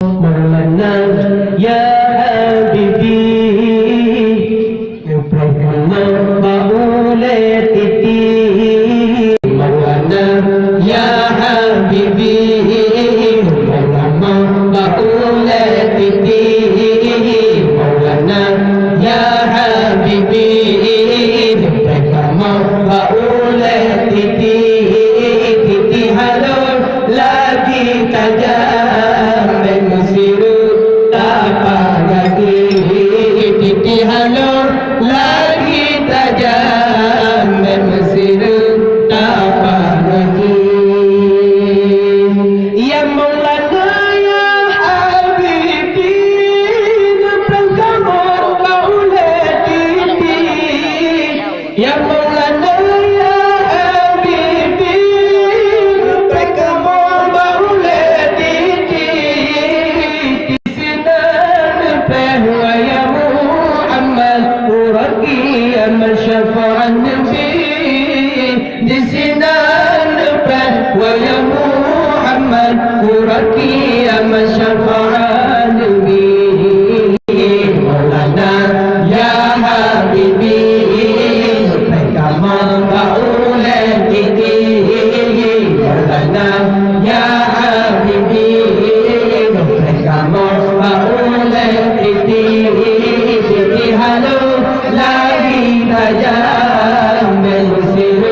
Maulana ya habibi Ibrahim maulid titi Maulana ya habibi Ibrahim maulid titi Maulana ya habibi Ibrahim maulid titi titi halo lagi tajam halo lagi tajam Mesir tapak lagi ya Maulana ya Habibi depan kamar maulid titi ya Maulana ya Habibi depan kamar maulid titi di sinan bahwa ya شفع النبي دسنا نبه ويا محمد وركي ما شفع النبي مولانا يا حبيبي كما قولت مولانا يا حبيبي كما قولت هلو lagi tajam Mesir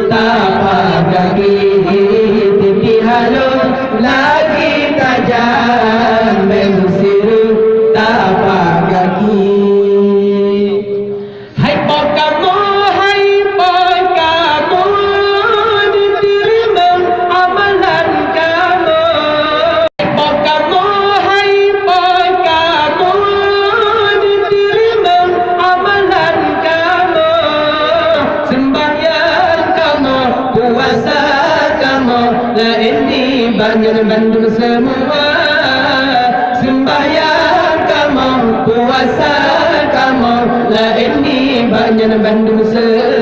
tapak kaki titi halo lagi tajam Mesir tapak kaki hai pokamu diterima amalan kamu hai pokamu puasa kamu la ini banyak Bandung semua sembahyang kamu puasa kamu la ini banyak Bandung semua